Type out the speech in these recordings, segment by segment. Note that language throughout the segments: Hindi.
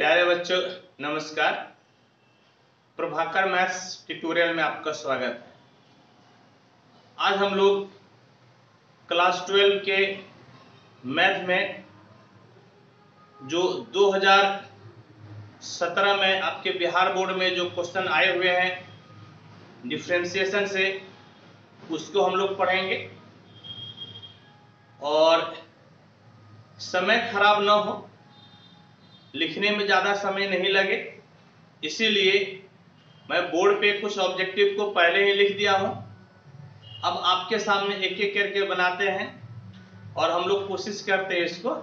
प्यारे बच्चों नमस्कार। प्रभाकर मैथ्स ट्यूटोरियल में आपका स्वागत है। आज हम लोग क्लास 12 के मैथ में जो 2017 में आपके बिहार बोर्ड में जो क्वेश्चन आए हुए हैं डिफरेंशिएशन से, उसको हम लोग पढ़ेंगे और समय खराब ना हो, लिखने में ज़्यादा समय नहीं लगे, इसीलिए मैं बोर्ड पे कुछ ऑब्जेक्टिव को पहले ही लिख दिया हूँ। अब आपके सामने एक एक करके बनाते हैं और हम लोग कोशिश करते हैं इसको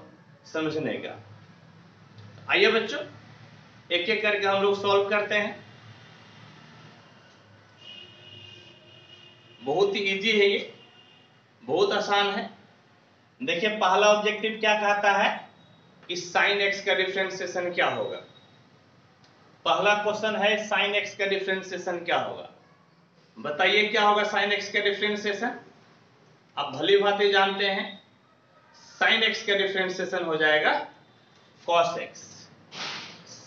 समझने का। आइए बच्चों, एक एक करके हम लोग सॉल्व करते हैं। बहुत ही इजी है, ये बहुत आसान है। देखिए पहला ऑब्जेक्टिव क्या कहता है कि साइन एक्स का डिफरेंशिएशन क्या होगा। पहला क्वेश्चन है साइन एक्स का डिफरेंशिएशन क्या होगा। बताइए क्या होगा साइन एक्स का डिफरेंशिएशन। आप भली भांति जानते हैं साइन एक्स का डिफरेंशिएशन हो जाएगा cos x।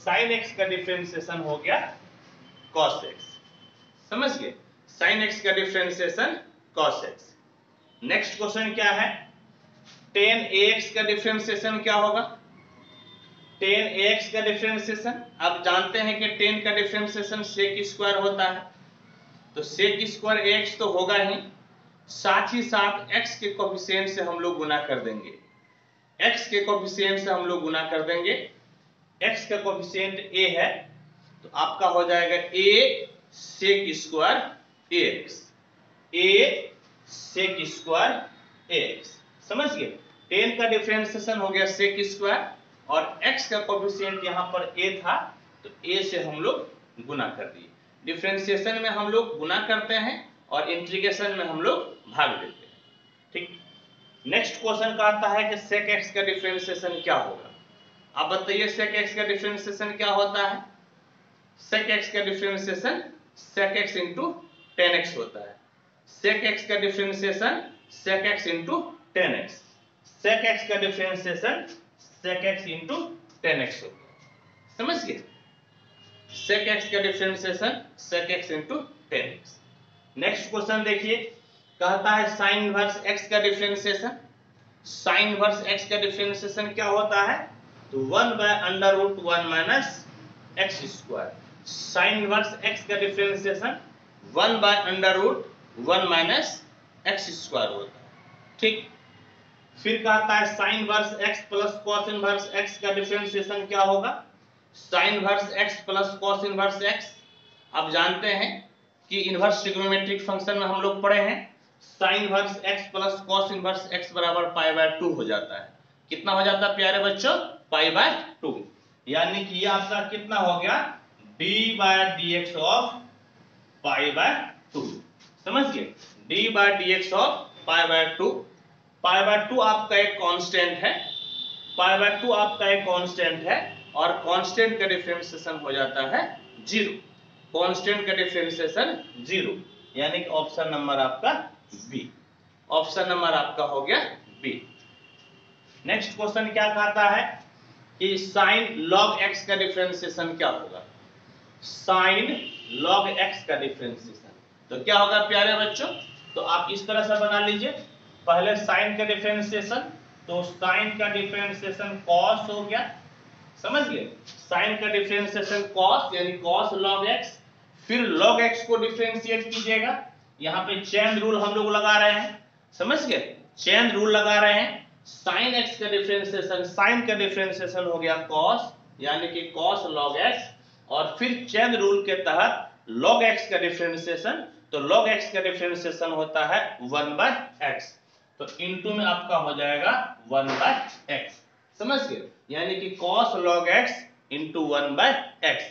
साइन एक्स का डिफरेंशिएशन हो गया cos x, समझ गए। साइन एक्स का differentiation cos x। Next question क्या है, tan ax का डिफरेंशिएशन क्या होगा। tan ax का डिफरेंशिएशन आप जानते हैं कि tan का डिफरेंशिएशन sec स्क्वायर होता है, तो sec स्क्वायर ax तो होगा ही, साथ ही साथ x के कोफिशिएंट से हम लोग गुना कर देंगे। x के कोफिशिएंट से हम लोग गुना कर देंगे। x का कोफिशिएंट a है तो आपका हो जाएगा a sec square ax, a sec square ax, समझ गए। tan का डिफरेंशिएशन हो गया sec स्क्वायर और x का कोफिशिएंट यहाँ पर a था तो a से हम लोग गुना कर दिए। डिफरेंशिएशन में हम लोग गुना करते हैं और इंटीग्रेशन में हम लोग भाग देते हैं, ठीक। नेक्स्ट क्वेश्चन कहता है कि sec x का डिफरेंशिएशन क्या होगा। आप बताइए sec x का डिफरेंशिएशन क्या होता है। sec x का differentiation sec x into tan x होता है। sec x का differentiation sec x into tan x, sec x का differentiation sec x into tan x होता है, समझ गए। sec x का differentiation sec x into tan x। Next question देखिए, कहता है साइन इनवर्स x का डिफरेंशिएशन। साइन इनवर्स x का डिफरेंशिएशन क्या होता है, तो 1/√1 minus x square. Sine inverse x का डिफरेंशिएशन 1/√1 माइनस x स्क्वायर होता है, ठीक। फिर कहता है sign inverse x plus cos inverse x का डिफरेंशिएशन क्या होगा। Sign inverse x plus cos inverse x, आप जानते हैं कि इनवर्स ट्रिग्नोमेट्रिक फंक्शन में हम लोग पढ़े हैं sign inverse x plus cos inverse x बराबर π/2 हो जाता है। कितना हो जाता है प्यारे बच्चों, π/2, यानी कि ये आपका कितना हो गया d/dx ऑफ π/2, समझ गए। d/dx of π/2। π/2 आपका एक कांस्टेंट है, π/2 आपका एक कांस्टेंट है और कांस्टेंट का डिफरेंशिएशन हो जाता है 0। कांस्टेंट का डिफरेंशिएशन 0, यानी कि ऑप्शन नंबर आपका बी। ऑप्शन नंबर आपका हो गया बी। नेक्स्ट क्वेश्चन क्या कहता है कि साइन log x का डिफरेंशिएशन क्या होगा। साइन log x का डिफरेंशिएशन तो क्या होगा प्यारे बच्चों, तो आप इस तरह से बना लीजिए। पहले साइन का डिफरेंशिएशन, तो साइन का डिफरेंशिएशन cos हो गया, समझ गए। साइन का डिफरेंशिएशन cos यानी cos log x, फिर log x को डिफरेंशिएट कीजिएगा। यहाँ पे चेन रूल हम लोग लगा रहे हैं, समझ गए, चेन रूल लगा रहे हैं। साइन x का डिफरेंशिएशन, साइन का डिफरेंशिएशन हो गया cos यानी कि cos log x, और फिर चेन रूल के तहत log x का डिफरेंशिएशन, तो log x का डिफरेंशिएशन होता है 1/x, तो इनटू में आपका हो जाएगा 1/x, समझ गए, यानी कि cos log x into 1/x,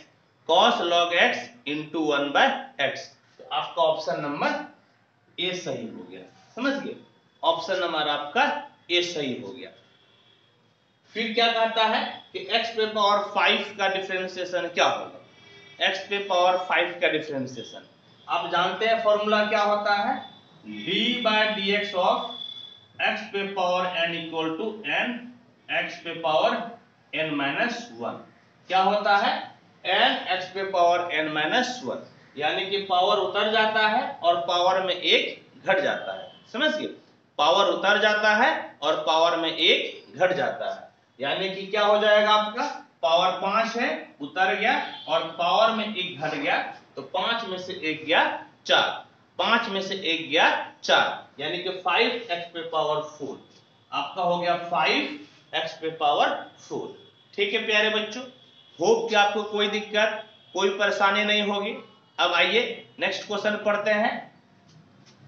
cos log x into 1/x, तो आपका ऑप्शन नंबर ए सही हो गया, समझ गए। ऑप्शन नंबर आपका ए सही हो गया। फिर क्या कहता है कि x पे पावर 5 का डिफरेंशिएशन क्या होगा। x पे पावर 5 का डिफरेंशिएशन आप जानते हैं फॉर्मूला क्या होता है, d/dx ऑफ x पे power n equal to n x पे पावर n-1, क्या होता है, एन एक्स पे पावर एन माइनस 1, यानी कि पावर उतर जाता है और पावर में एक घट जाता है। समझ गए, पावर उतर जाता है और पावर में एक घट जाता है, यानी कि क्या हो जाएगा आपका, पावर 5 है उतर गया और पावर में एक घट गया, तो 5 में से एक गया 4, 5 में से एक गया 4, यानी कि 5x पे पावर 4 आपका हो गया 5x पे पावर 4। ठीक है प्यारे बच्चों, होप कि आपको कोई दिक्कत कोई परेशानी नहीं होगी। अब आइए नेक्स्ट क्वेश्चन पढ़ते हैं।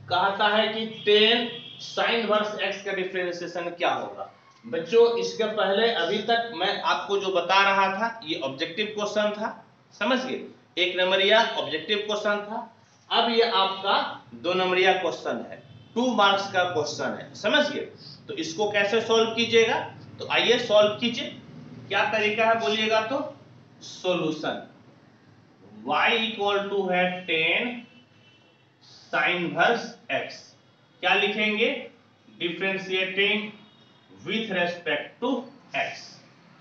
कहता है कि 10 साइन इनवर्स x का डिफरेंशिएशन क्या होगा। बच्चों इसके पहले अभी तक मैं आपको जो बता रहा था ये ऑब्जेक्टिव क्वेश्चन था, समझ गए, 1 नंबरिया ऑब्जेक्टिव क्वेश्चन था। अब ये आपका 2 नंबरिया क्वेश्चन है, 2 मार्क्स का क्वेश्चन है, समझ गए। तो इसको कैसे सॉल्व कीजिएगा, तो आइए सॉल्व कीजिए। क्या तरीका है बोलिएगा तो, सॉल्यूशन y इक्वल टू है 10 साइन इनवर्स x, क्या लिखेंगे, differentiating with respect to x,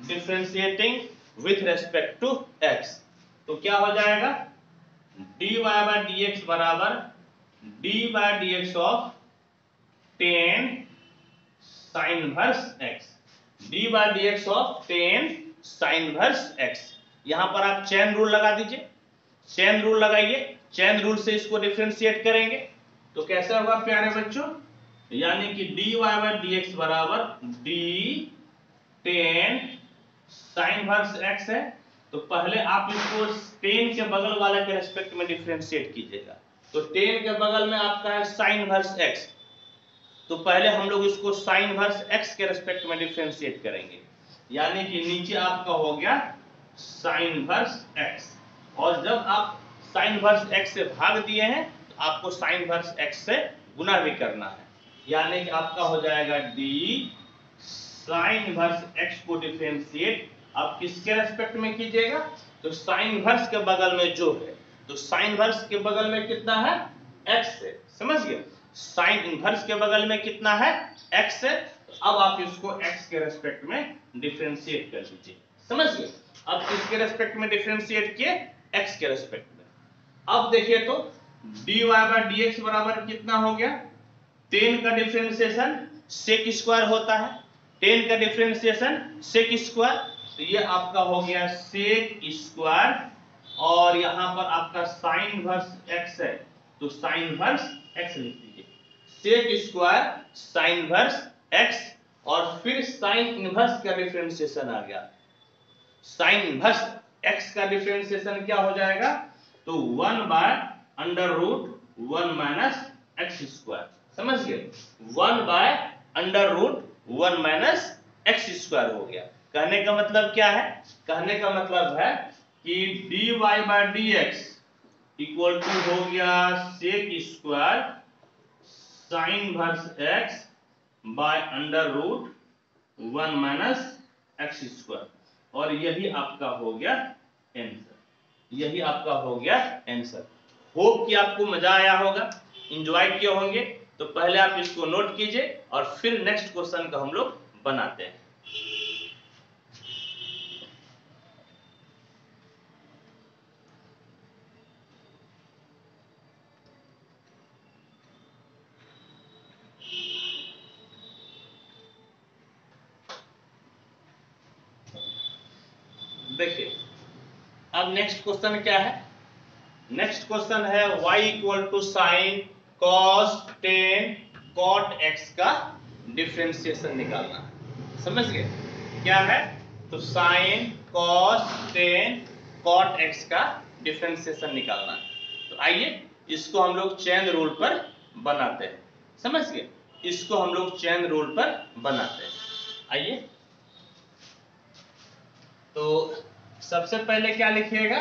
differentiating with respect to x, तो क्या हो जाएगा, dy बाय dx बराबर d by dx of 10 sine inverse x, d by dx of 10 sine inverse x। यहां पर आप चेन रूल लगा दीजिए, चेन रूल लगाइए, चेन रूल से इसको डिफरेंशिएट करेंगे तो कैसे होगा प्यारे बच्चों, यानी कि dy बाय dx बराबर d 10 साइन इनवर्स x है। तो पहले आप इसको 10 के बगल वाले के रेस्पेक्ट में डिफरेंशिएट कीजिएगा, तो 10 के बगल में आपका है साइन इनवर्स x, तो पहले हम लोग इसको साइन इनवर्स x के रेस्पेक्ट में डिफरेंशिएट करेंगे, यानी कि नीचे आपका हो गया साइन इनवर्स x, और जब आप साइन इनवर्स x से भाग दिए हैं तो आपको साइन इनवर्स x से गुना भी करना है, यानी कि आपका हो जाएगा d साइन इनवर्स x को डिफरेंशिएट आप किसके रेस्पेक्ट में कीजिएगा, तो साइन इनवर्स के बगल में जो है, तो साइन इनवर्स के बगल में कितना है x से, समझ गए, साइन इनवर्स के बगल में कितना है x से, तो अब आप इसको x के रेस्पेक्ट में डिफरेंशिएट कर दीजिए, समझ गए। अब किसके रेस्पेक्ट में डिफरेंशिएट किए, x के रेस्पेक्ट में। अब देखिए तो dy बाय dx बराबर कितना हो गया, 10 का डिफरेंशिएशन sec स्क्वायर होता है, 10 का डिफरेंशिएशन sec स्क्वायर, तो ये आपका हो गया sec स्क्वायर, और यहां पर आपका साइन इनवर्स x है तो साइन इनवर्स x लिख दीजिए, sec square sine inverse x, और फिर साइन इनवर्स का डिफरेंशिएशन आ गया, साइन इनवर्स x का डिफरेंशिएशन क्या हो जाएगा, तो 1 by under root 1 minus x square, समझ गए, 1 by under root 1 minus x square हो गया। कहने का मतलब क्या है, कहने का मतलब है कि dy by dx equal to हो गया sec square sine inverse x by under root 1 minus x square, और यही आपका हो गया आंसर, यही आपका हो गया आंसर। होप कि आपको मजा आया होगा, एंजॉय किए होंगे। तो पहले आप इसको नोट कीजिए और फिर नेक्स्ट क्वेश्चन का हम लोग बनाते हैं। देखिए अब नेक्स्ट क्वेश्चन क्या है, नेक्स्ट क्वेश्चन है y equal to sine cos 10 cot x का डिफरेंशिएशन निकालना है, समझ गए, क्या है, तो साइन कॉस 10 कॉट x का डिफरेंशिएशन निकालना है। तो आइए इसको हम लोग चेन रूल पर बनाते हैं, समझ गए, इसको हम लोग चेन रूल पर बनाते हैं। आइए तो सबसे पहले क्या लिखिएगा,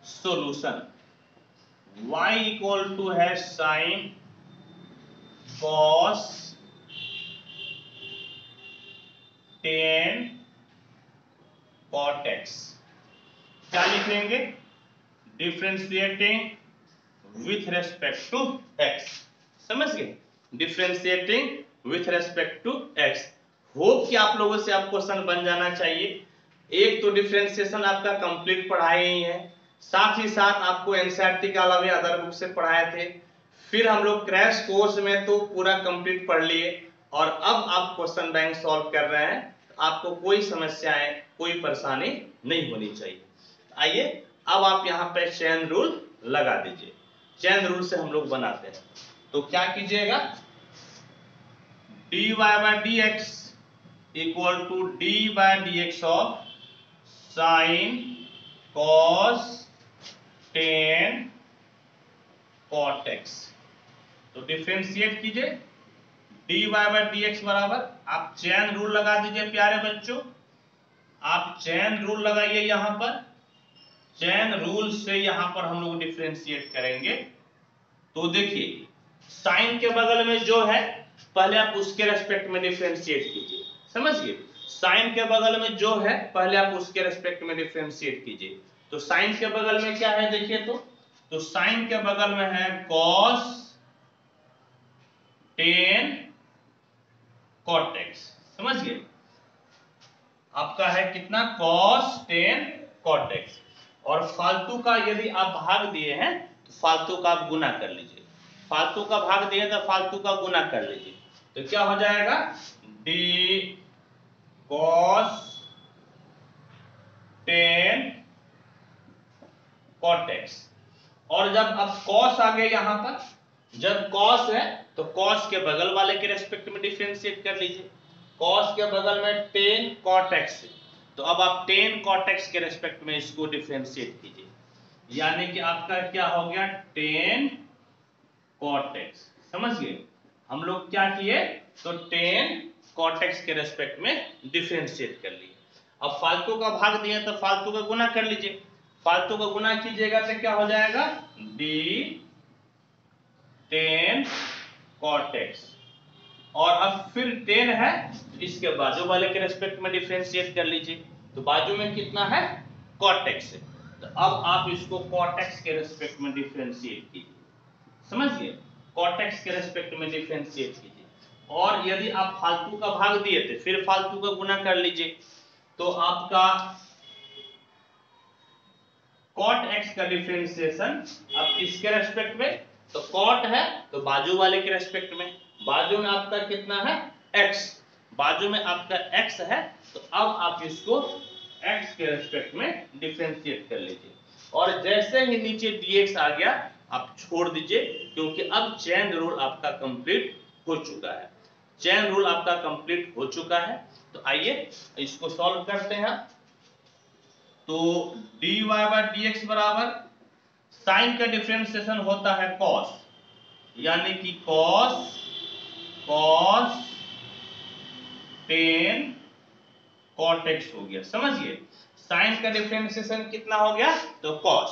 सॉल्यूशन y इक्वल टू है साइन कॉस 10 कॉट x, क्या लिखेंगे, differentiating with respect to x, समझ गए, differentiating with respect to x। Hope कि आप लोगों से आप क्वेश्चन बन जाना चाहिए। एक तो डिफरेंशिएशन आपका कंप्लीट पढ़ाए ही है, साथ ही साथ आपको एनसीईआरटी के अलावा अदर बुक से पढ़ाए थे, फिर हम लोग क्रैश कोर्स में तो पूरा कंप्लीट पढ़ लिए, और अब आप क्वेश्चन बैंक सॉल्व कर रहे हैं, आपको कोई समस्याएं कोई परेशानी नहीं होनी चाहिए। आइए अब आप यहाँ पे चेन रूल लगा दीजिए। चेन रूल से हम लोग बनाते हैं, तो क्या कीजिएगा, dy by dx equal to dy by dx of sine cos ten cot x. तो डिफरेंशिएट कीजिए, dy बाय dx बराबर, आप चेन रूल लगा दीजिए प्यारे बच्चों, आप चेन रूल लगाइए यहां पर। चेन रूल से यहां पर हम लोग डिफरेंशिएट करेंगे। तो देखिए साइन के बगल में जो है पहले आप उसके रेस्पेक्ट में डिफरेंशिएट कीजिए, समझिए, साइन के बगल में जो है पहले आप उसके रेस्पेक्ट में डिफरेंशिएट कीजिए। तो साइन के बगल में क्या है देखिए, तो साइन के बगल में है cos टेन cot x, समझिए, आपका है कितना, cos टेन cot x, और फालतू का यदि आप भाग दिए हैं तो फालतू का आप गुना कर लीजिए, फालतू का भाग दिए तो फालतू का गुना कर लीजिए। तो क्या हो जाएगा, d cos ten cot x, और जब अब cos आ गए यहां पर, जब cos है तो cos के बगल वाले के रेस्पेक्ट में डिफरेंशिएट कर लीजिए, cos के बगल में टेन cot x, तो अब आप टेन cot x के रेस्पेक्ट में इसको डिफरेंशिएट कीजिए, यानी कि आपका क्या हो गया, टेन cot x, समझिए, हम लोग क्या किए, तो टेन cot x के रेस्पेक्ट में डिफरेंशिएट कर लिए। अब फालतू का भाग दिया तो फालतू का गुना कर लीजिए, फालतू का गुना कीजिएगा तो क्या हो जाएगा, d टेन cot x, और अब फिर 10 है इसके बाजू वाले के रेस्पेक्ट में डिफरेंशिएट कर लीजिए, तो बाजू में कितना है, cot x है, तो अब आप इसको cot x के रेस्पेक्ट में डिफरेंशिएट कीजिए, समझिए, cot x के रेस्पेक्ट में डिफरेंशिएट कीजिए, और यदि आप फालतू का भाग दिए थे फिर फालतू का गुना कर लीजिए, तो आपका cot x का डिफरेंशिएशन अब किसके रेस्पेक्ट में, तो cot है तो बाजू वाले के रेस्पेक्ट में, बाजू में आपका कितना है, x, बाजू में आपका x है, तो अब आप इसको x के रेस्पेक्ट में डिफरेंशिएट कर लीजिए, और जैसे ही नीचे dx आ गया आप छोड़ दीजिए, क्योंकि अब चेन रूल आपका कंप्लीट हो चुका है, चेन रूल आपका कंप्लीट हो चुका है। तो आइए इसको सॉल्व करते हैं। तो dy बाय dx बराबर, साइन का डिफरेंशिएशन होता है cos, यानी कि cos टेन cot x हो गया, समझिए, साइन का डिफरेंशिएशन कितना हो गया, तो cos,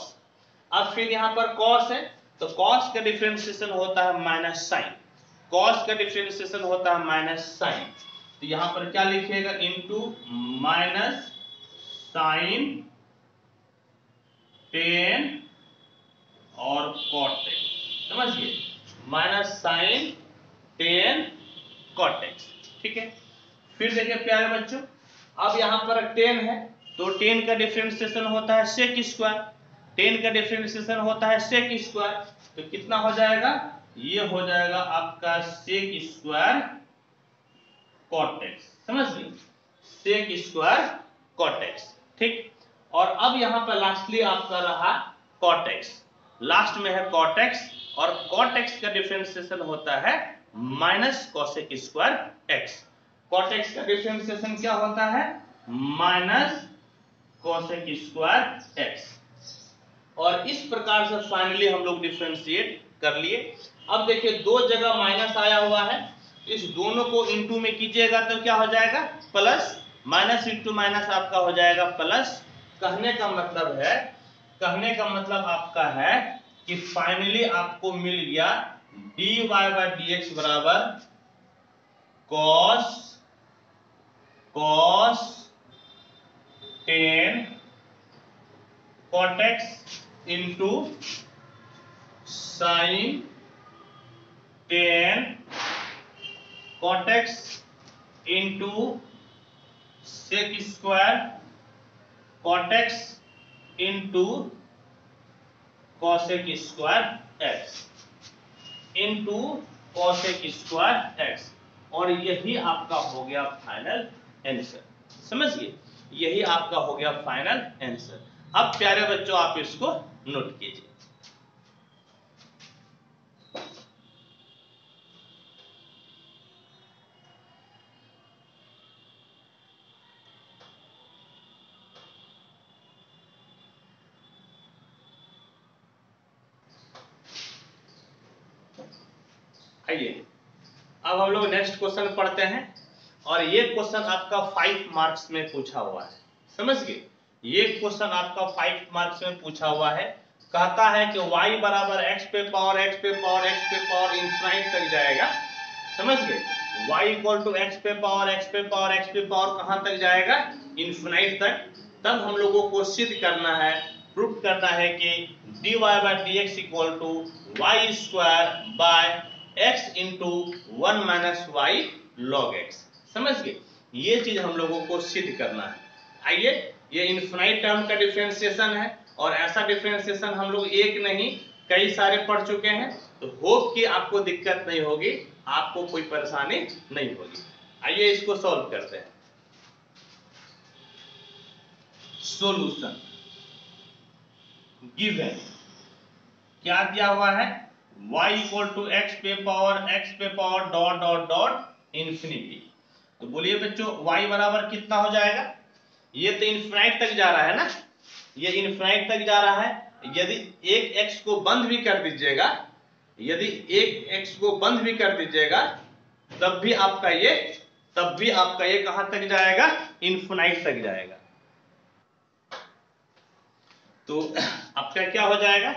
अब फिर यहां पर cos है तो cos का डिफरेंशिएशन होता है माइनस साइन, cos का डिफरेंशिएशन होता है माइनस साइन, तो यहां पर क्या लिखिएगा, इनटू माइनस साइन टेन और cot x, समझिए, minus sine ten cot x, ठीक है। फिर देखिए प्यारे बच्चों, अब यहां पर 10 है तो 10 का डिफरेंशिएशन होता है sec स्क्वायर, 10 का डिफरेंशिएशन होता है sec स्क्वायर, तो कितना हो जाएगा, ये हो जाएगा आपका sec स्क्वायर cot x, समझिए, sec स्क्वायर cot x, ठीक। और अब यहां पर लास्टली आपका रहा cot x, लास्ट में है cot x, और cot x का डिफरेंशिएशन होता है minus cosec square x, cot x का डिफरेंशिएशन क्या होता है, माइनस cosec स्क्वायर x, और इस प्रकार से फाइनली हम लोग डिफरेंशिएट कर लिए। अब देखिए दो जगह माइनस आया हुआ है, इस दोनों को इनटू में कीजिएगा तो क्या हो जाएगा, प्लस, माइनस इंटू माइनस आपका हो जाएगा प्लस, कहने का मतलब है, कहने का मतलब आपका है कि फाइनली आपको मिल गया dy बाय dx बराबर cos ten cot x into sine ten cot x into sec square cot x into cosec square x into cosec square x, और यही आपका हो गया फाइनल आंसर। समझिए, यही आपका हो गया फाइनल आंसर। अब प्यारे बच्चों आप इसको नोट कीजिए। आइए अब हम लोग नेक्स्ट क्वेश्चन पढ़ते हैं, और ये क्वेश्चन आपका 5 मार्क्स में पूछा हुआ है। समझ गए, ये क्वेश्चन आपका 5 मार्क्स में पूछा हुआ है। कहता है कि y बराबर x पे पावर x पे पावर x पे पावर इंफिनिट तक जाएगा। समझ गए, y इक्वल टू x पे पावर x पे पावर x पे पावर कहां तक जाएगा? इंफिनिट तक। तब हम लोगों को सिद्ध करना है, प्रूफ करना है कि dy by dx equal to y square by x into 1 minus y log x। समझ गए, ये चीज हम लोगों को सिद्ध करना है। आइए, ये इनफिनिट टर्म का डिफरेंशिएशन है, और ऐसा डिफरेंशिएशन हम लोग एक नहीं कई सारे पढ़ चुके हैं, तो होप कि आपको दिक्कत नहीं होगी, आपको कोई परेशानी नहीं होगी। आइए इसको सॉल्व करते हैं। सॉल्यूशन गिवन क्या दिया हुआ है? y इक्वल टू x पे power dot dot dot infinity. तो बोलिए बच्चों y बराबर कितना हो जाएगा? ये तो इंफिनिट तक जा रहा है ना, ये इंफिनिट तक जा रहा है। यदि एक x को बंद भी कर दीजिएगा, यदि एक x को बंद भी कर दीजिएगा, तब भी आपका ये कहां तक जाएगा? इंफिनिट तक जाएगा। तो आपका क्या हो जाएगा?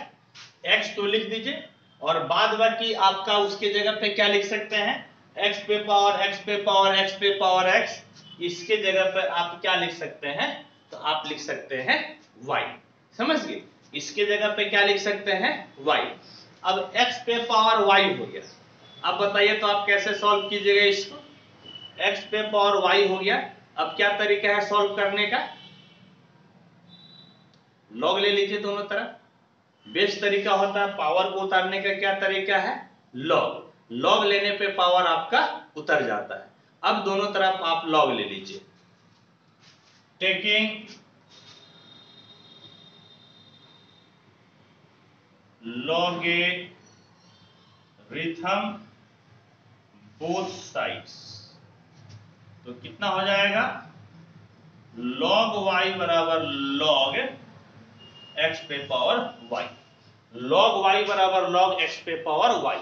x तो लिख दीजिए, और बाद बाकी आपका उसके जगह पे क्या लिख सकते हैं? x पे पावर x पे पावर x पे पावर x, इसके जगह पर आप क्या लिख सकते हैं? तो आप लिख सकते हैं y। समझ गए, इसके जगह पे क्या लिख सकते हैं? y। अब x पे पावर y हो गया। अब बताइए तो आप कैसे सॉल्व कीजिएगा इसको? x पे पावर y हो गया। अब क्या तरीका है सॉल्व करने का? लॉग ले लीजिए दोनों तरफ। बेस्ट तरीका होता है पावर को उतारने का, क्या तरीका है? लॉग। लॉग लेने पे पावर आपका उतर जाता है। अब दोनों तरफ आप लॉग ले लीजिए। टेकिंग लॉगरिथम बोथ साइड्स, तो कितना हो जाएगा? log y बराबर log x पे पावर y, log y बराबर log x पे पावर y।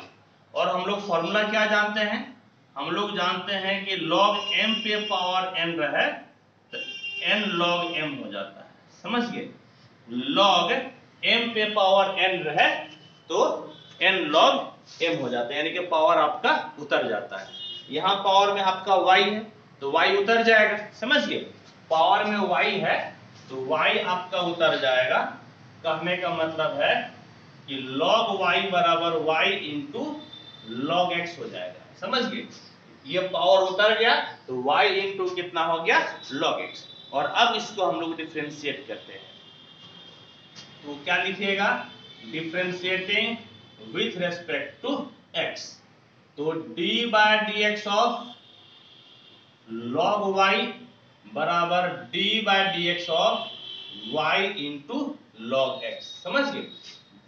और हम लोग फॉर्मूला क्या जानते हैं? हम लोग जानते हैं कि log m पे पावर n रहे तो n log m हो जाता है। समझ गए, log m पे पावर n रहे तो n log m हो जाता है, यानी कि पावर आपका उतर जाता है। यहाँ पावर में आपका y है तो y उतर जाएगा। समझ गए, पावर में y है तो y आपका उतर जाएगा। कहने का मतलब है कि log y बराबर y इंटू log x हो जाएगा। समझ गए, ये पावर उतर गया तो y इंटू कितना हो गया? log x। और अब इसको हम लोग डिफरेंशिएट करते हैं, तो क्या लिखिएगा? Differentiating with respect to x, तो d by dx of log y बराबर d by dx of y into log x। समझ गए,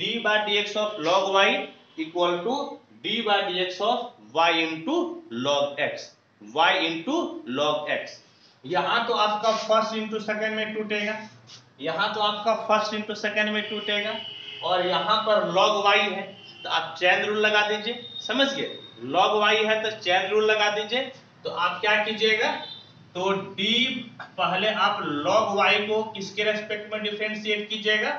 d by dx of log y equal to d by dx of y into log x, y into log x। यहां तो आपका फर्स्ट इंटू सेकेंड में टूटेगा, यहां तो आपका फर्स्ट इंटू सेकेंड में टूटेगा, और यहां पर log y है तो आप चेन रूल लगा दीजिए। समझ गए, log y है तो चेन रूल लगा दीजिए। तो आप क्या कीजिएगा? तो d पहले आप log y को किसके रेस्पेक्ट में डिफरेंशिएट कीजिएगा?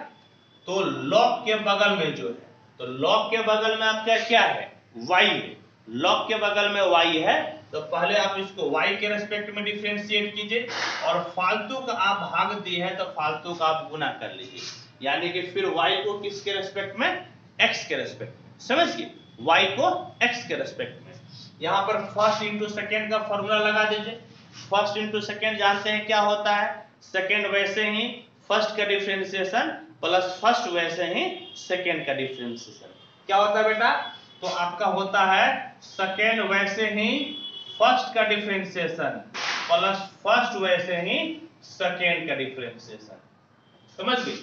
तो log के बगल में जो है, तो log के बगल में आपका क्या है? y है। log के बगल में y है तो पहले आप इसको y के रेस्पेक्ट में डिफरेंशिएट कीजिए, और फालतू का आप भाग दिए हैं तो फालतू का आप गुना कर लीजिए, यानी कि फिर y को किसके रेस्पेक्ट में? x के रेस्पेक्ट में। समझ गए, y को x के रेस्पेक्ट में। यहाँ पर फर्स्ट इंटू सेकेंड का फॉर्मूला लगा दीजिए। फर्स्ट इंटू सेकेंड जानते हैं क्या होता है? सेकेंड वैसे ही फर्स्ट का डिफरेंशिएशन प्लस फर्स्ट वैसे ही सेकेंड का डिफरेंशिएशन क्या होता है बेटा, तो आपका होता है सेकेंड वैसे ही फर्स्ट का डिफरेंशिएशन प्लस फर्स्ट वैसे ही सेकेंड का डिफरेंशिएशन। समझ गए,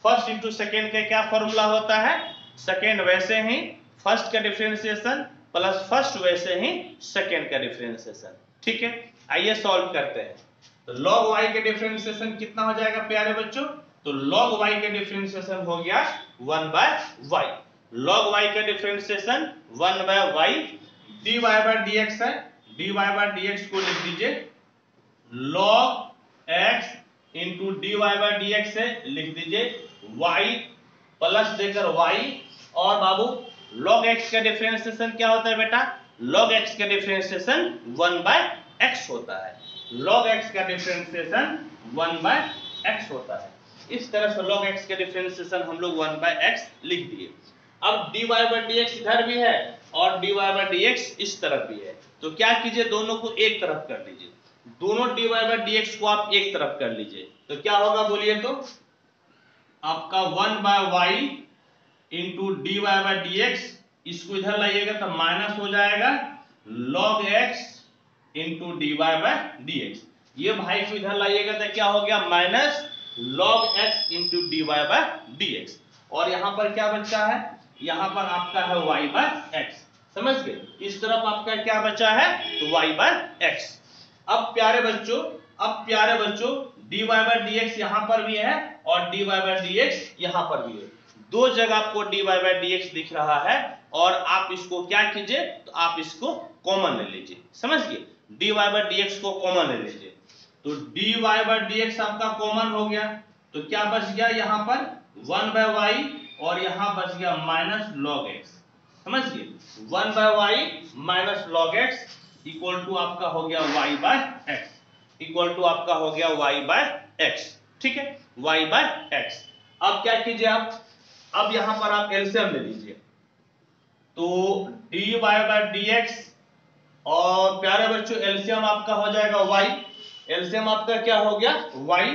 फर्स्ट इंटू सेकेंड का क्या फॉर्मूला होता है, सेकेंड वैसे ही फर्स्ट का डिफरेंशिएशन प्लस फर्स्ट वैसे ही सेकेंड का डिफरेंशिएशन। ठीक है, आइए सॉल्व करते हैं। तो log y के डिफरेंशिएशन कितना हो जाएगा प्यारे बच्चों, तो log y के डिफरेंशिएशन हो गया 1/y। log y का differentiation 1/y, dy by dx है, dy by dx को लिख दीजिए log x into dy by dx है, लिख दीजिए y प्लस देकर y, और बाबू log x का डिफरेंशिएशन क्या होता है बेटा, log x का डिफरेंशिएशन 1/x होता है, log x का डिफरेंशिएशन 1/x होता है। इस तरह से log x का डिफरेंशिएशन हम लोग 1/x लिख दिए। अब dy by dx इधर भी है और dy by dx इस तरफ भी है, तो क्या कीजिए दोनों को एक तरफ कर लीजिए, दोनों dy by dx को आप एक तरफ कर लीजिए, तो क्या होगा बोलिए, तो आपका 1/y into dy by dx, इसको इधर लाइएगा तो माइनस हो जाएगा log x into dy by dx, ये भाई को इधर लाइएगा तो क्या हो गया minus log x into dy by dx, और यहां पर क्या बचा है, यहां पर आपका है y by x। समझ गए, इस तरफ आपका क्या बचा है, तो y by x। अब प्यारे बच्चों dy by dx यहां पर भी है और dy by dx यहां पर भी है, दो जगह आपको dy by dx दिख रहा है, और आप इसको क्या कीजिए, तो आप इसको कॉमन ले लीजिए। समझ गए, dy by dx को कॉमन ले लीजिए, तो dy by dx आपका कॉमन हो गया, तो क्या बच गया यहाँ पर 1/y, और यहाँ बच गया माइनस log x। समझ गए, 1/y minus log x equal to आपका हो गया y by x, equal to आपका हो गया y by x। ठीक है, y by x। अब क्या कीजिए आप, अब यहां पर आप एलसीएम ले लीजिए, तो dy by dx, और प्यारे बच्चों एलसीएम आपका हो जाएगा y, एलसीएम आपका क्या हो गया y,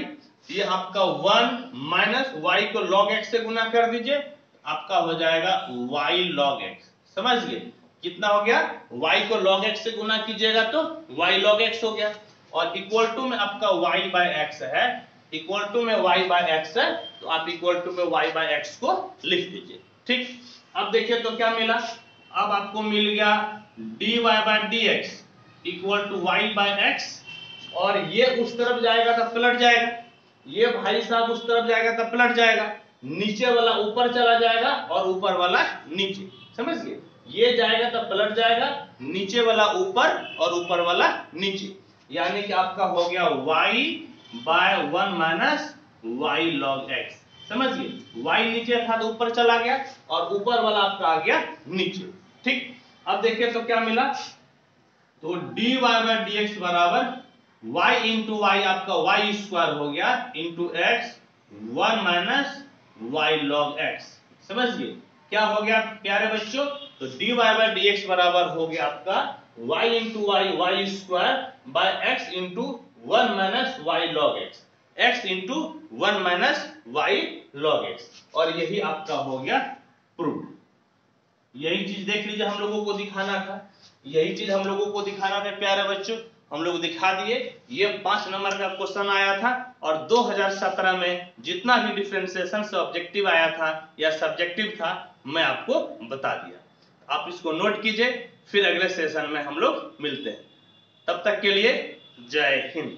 ये आपका 1 माइनस y को log x से गुना कर दीजिए, आपका हो जाएगा y log x। समझ गए, कितना हो गया, y को log x से गुना कीजिएगा तो y log x हो गया, और इक्वल टू में आपका y by x है, इक्वल टू में y by x है, तो आप इक्वल टू में y by x को लिख दीजिए। ठीक, अब देखिए तो क्या मिला, अब आपको मिल गया dy by dx equal to y by x, और ये उस तरफ जाएगा तो पलट जाएगा, ये भाई साहब उस तरफ जाएगा तो पलट जाएगा, नीचे वाला ऊपर चला जाएगा और ऊपर वाला नीचे। समझ गए, ये जाएगा तो पलट जाएगा, नीचे वाला ऊपर और ऊपर वाला नीचे, यानी कि आपका हो गया y by 1 minus y log x। समझ गए, y नीचे था तो ऊपर चला गया और ऊपर वाला आपका आ गया नीचे। ठीक, अब देखिए तो क्या मिला, तो dy by dx बराबर y इंटू वाई, आपका y स्क्वायर हो गया into x 1 minus y log x। समझ गए, क्या हो गया प्यारे बच्चों, तो dy by dx बराबर हो गया आपका y into y, y square by x into 1 minus y log x, x into 1 minus y log x, और यही आपका हो गया प्रूफ। यही चीज देख लीजिए हम लोगों को दिखाना था, यही चीज हम लोगों को दिखाना था प्यारे बच्चों, हम लोग दिखा दिए। ये 5 नंबर का क्वेश्चन आया था, और 2017 में जितना भी डिफरेंशिएशन से ऑब्जेक्टिव आया था या सब्जेक्टिव था मैं आपको बता दिया। आप इसको नोट कीजिए, फिर अगले सेशन में हम लोग मिलते हैं। तब तक के लिए जय हिंद।